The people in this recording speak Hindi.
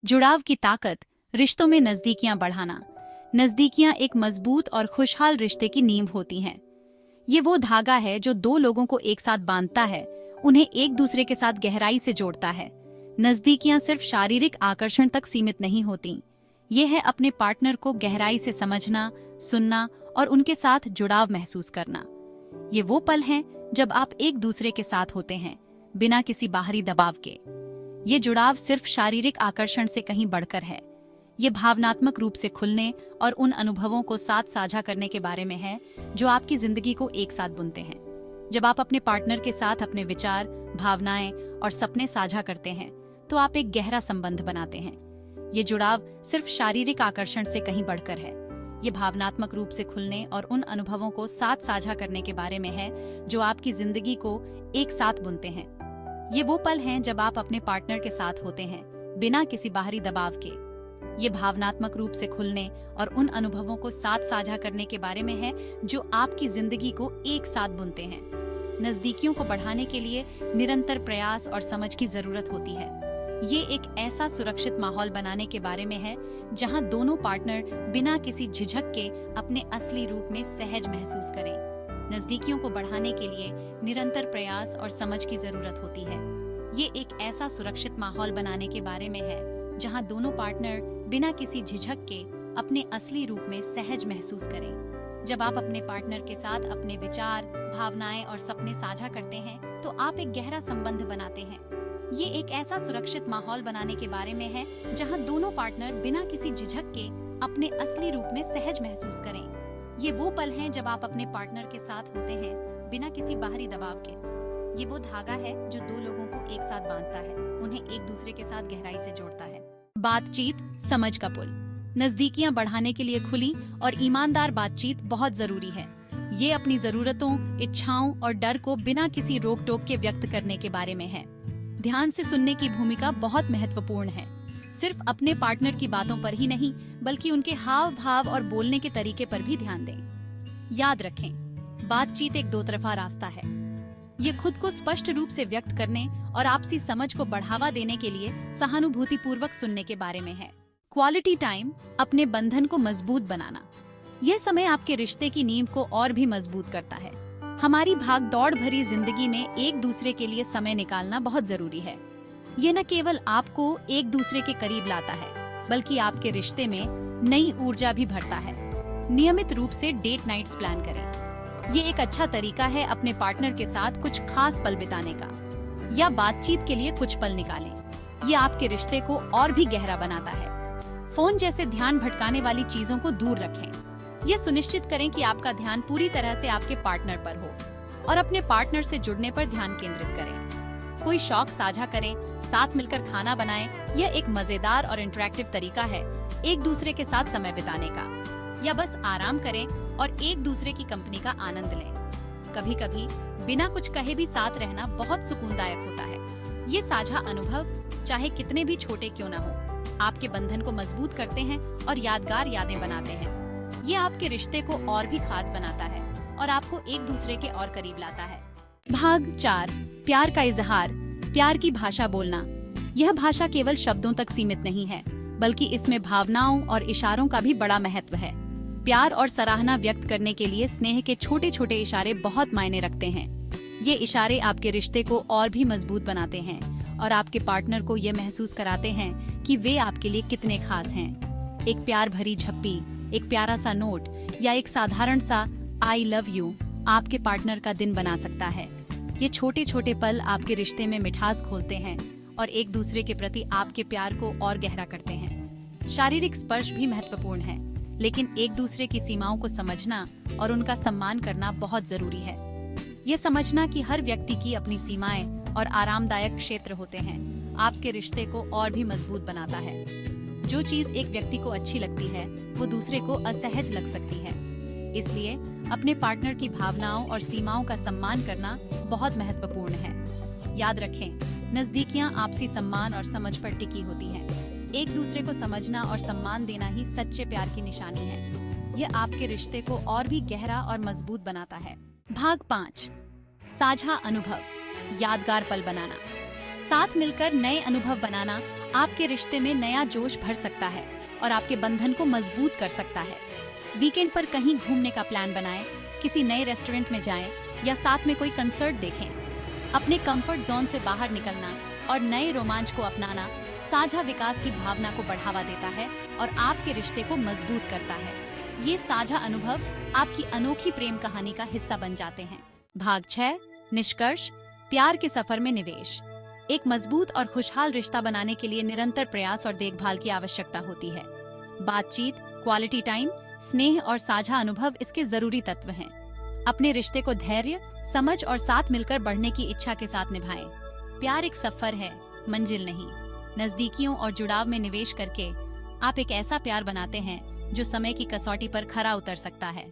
जुड़ाव की ताकत, रिश्तों में नजदीकियां बढ़ाना। नजदीकियां एक मजबूत और खुशहाल रिश्ते की नींव होती हैं। ये वो धागा है जो दो लोगों को एक साथ बांधता है, उन्हें एक दूसरे के साथ गहराई से जोड़ता है। नजदीकियां सिर्फ शारीरिक आकर्षण तक सीमित नहीं होती। ये है अपने पार्टनर को गहराई से समझना, सुनना और उनके साथ जुड़ाव महसूस करना। ये वो पल हैं जब आप एक दूसरे के साथ होते हैं, बिना किसी बाहरी दबाव के। ये जुड़ाव सिर्फ शारीरिक आकर्षण से कहीं बढ़कर है। ये भावनात्मक रूप से खुलने और उन अनुभवों को साथ साझा करने के बारे में है जो आपकी जिंदगी को एक साथ बुनते हैं। जब आप अपने पार्टनर के साथ अपने विचार, भावनाएं और सपने साझा करते हैं, तो आप एक गहरा संबंध बनाते हैं। ये जुड़ाव सिर्फ शारीरिक आकर्षण से कहीं बढ़कर है। ये भावनात्मक रूप से खुलने और उन अनुभवों को साथ साझा करने के बारे में है जो आपकी जिंदगी को एक साथ बुनते हैं। ये वो पल हैं जब आप अपने पार्टनर के साथ होते हैं, बिना किसी बाहरी दबाव के। ये भावनात्मक रूप से खुलने और उन अनुभवों को साथ साझा करने के बारे में है जो आपकी जिंदगी को एक साथ बुनते हैं। नजदीकियों को बढ़ाने के लिए निरंतर प्रयास और समझ की जरूरत होती है। ये एक ऐसा सुरक्षित माहौल बनाने के बारे में है जहां दोनों पार्टनर बिना किसी झिझक के अपने असली रूप में सहज महसूस करें। नजदीकियों को बढ़ाने के लिए निरंतर प्रयास और समझ की जरूरत होती है। ये एक ऐसा सुरक्षित माहौल बनाने के बारे में है जहां दोनों पार्टनर बिना किसी झिझक के अपने असली रूप में सहज महसूस करें। जब आप अपने पार्टनर के साथ अपने विचार, भावनाएं और सपने साझा करते हैं, तो आप एक गहरा संबंध बनाते हैं। ये एक ऐसा सुरक्षित माहौल बनाने के बारे में है जहां दोनों पार्टनर बिना किसी झिझक के अपने असली रूप में सहज महसूस करें। ये वो पल हैं जब आप अपने पार्टनर के साथ होते हैं, बिना किसी बाहरी दबाव के। ये वो धागा है जो दो लोगों को एक साथ बांधता है, उन्हें एक दूसरे के साथ गहराई से जोड़ता है। बातचीत, समझ का पुल। नजदीकियां बढ़ाने के लिए खुली और ईमानदार बातचीत बहुत जरूरी है। ये अपनी जरूरतों, इच्छाओं और डर को बिना किसी रोक टोक के व्यक्त करने के बारे में है। ध्यान से सुनने की भूमिका बहुत महत्वपूर्ण है। सिर्फ अपने पार्टनर की बातों पर ही नहीं, बल्कि उनके हाव भाव और बोलने के तरीके पर भी ध्यान दें। याद रखें, बातचीत एक दो तरफा रास्ता है। ये खुद को स्पष्ट रूप से व्यक्त करने और आपसी समझ को बढ़ावा देने के लिए सहानुभूतिपूर्वक सुनने के बारे में है। क्वालिटी टाइम, अपने बंधन को मजबूत बनाना। यह समय आपके रिश्ते की नींव को और भी मजबूत करता है। हमारी भाग दौड़ भरी जिंदगी में एक दूसरे के लिए समय निकालना बहुत जरूरी है। ये न केवल आपको एक दूसरे के करीब लाता है, बल्कि आपके रिश्ते में नई ऊर्जा भी भरता है। नियमित रूप से डेट नाइट्स प्लान करें। ये एक अच्छा तरीका है अपने पार्टनर के साथ कुछ खास पल बिताने का, या बातचीत के लिए कुछ पल निकालें। ये आपके रिश्ते को और भी गहरा बनाता है। फोन जैसे ध्यान भटकाने वाली चीजों को दूर रखें। ये सुनिश्चित करें कि आपका ध्यान पूरी तरह से आपके पार्टनर पर हो और अपने पार्टनर से जुड़ने पर ध्यान केंद्रित करें। कोई शौक साझा करें, साथ मिलकर खाना बनाएं। यह एक मजेदार और इंटरेक्टिव तरीका है एक दूसरे के साथ समय बिताने का। या बस आराम करें और एक दूसरे की कंपनी का आनंद लें। कभी कभी बिना कुछ कहे भी साथ रहना बहुत सुकूनदायक होता है। ये साझा अनुभव, चाहे कितने भी छोटे क्यों न हो, आपके बंधन को मजबूत करते हैं और यादगार यादें बनाते हैं। ये आपके रिश्ते को और भी खास बनाता है और आपको एक दूसरे के और करीब लाता है। भाग 4, प्यार का इजहार, प्यार की भाषा बोलना। यह भाषा केवल शब्दों तक सीमित नहीं है, बल्कि इसमें भावनाओं और इशारों का भी बड़ा महत्व है। प्यार और सराहना व्यक्त करने के लिए स्नेह के छोटे छोटे इशारे बहुत मायने रखते हैं। ये इशारे आपके रिश्ते को और भी मजबूत बनाते हैं और आपके पार्टनर को ये महसूस कराते हैं कि वे आपके लिए कितने खास हैं। एक प्यार भरी झप्पी, एक प्यारा सा नोट या एक साधारण सा आई लव यू आपके पार्टनर का दिन बना सकता है। ये छोटे छोटे पल आपके रिश्ते में मिठास खोलते हैं और एक दूसरे के प्रति आपके प्यार को और गहरा करते हैं। शारीरिक स्पर्श भी महत्वपूर्ण है, लेकिन एक दूसरे की सीमाओं को समझना और उनका सम्मान करना बहुत जरूरी है। ये समझना कि हर व्यक्ति की अपनी सीमाएं और आरामदायक क्षेत्र होते हैं, आपके रिश्ते को और भी मजबूत बनाता है। जो चीज एक व्यक्ति को अच्छी लगती है, वो दूसरे को असहज लग सकती है। इसलिए अपने पार्टनर की भावनाओं और सीमाओं का सम्मान करना बहुत महत्वपूर्ण है। याद रखें, नजदीकियां आपसी सम्मान और समझ पर टिकी होती हैं। एक दूसरे को समझना और सम्मान देना ही सच्चे प्यार की निशानी है। यह आपके रिश्ते को और भी गहरा और मजबूत बनाता है। भाग 5, साझा अनुभव, यादगार पल बनाना। साथ मिलकर नए अनुभव बनाना आपके रिश्ते में नया जोश भर सकता है और आपके बंधन को मजबूत कर सकता है। वीकेंड पर कहीं घूमने का प्लान बनाएं, किसी नए रेस्टोरेंट में जाएं या साथ में कोई कंसर्ट देखें। अपने कंफर्ट जोन से बाहर निकलना और नए रोमांच को अपनाना साझा विकास की भावना को बढ़ावा देता है और आपके रिश्ते को मजबूत करता है। ये साझा अनुभव आपकी अनोखी प्रेम कहानी का हिस्सा बन जाते हैं। भाग 6, निष्कर्ष, प्यार के सफर में निवेश। एक मजबूत और खुशहाल रिश्ता बनाने के लिए निरंतर प्रयास और देखभाल की आवश्यकता होती है। बातचीत, क्वालिटी टाइम, स्नेह और साझा अनुभव इसके जरूरी तत्व हैं। अपने रिश्ते को धैर्य, समझ और साथ मिलकर बढ़ने की इच्छा के साथ निभाएं। प्यार एक सफर है, मंजिल नहीं। नजदीकियों और जुड़ाव में निवेश करके आप एक ऐसा प्यार बनाते हैं जो समय की कसौटी पर खरा उतर सकता है।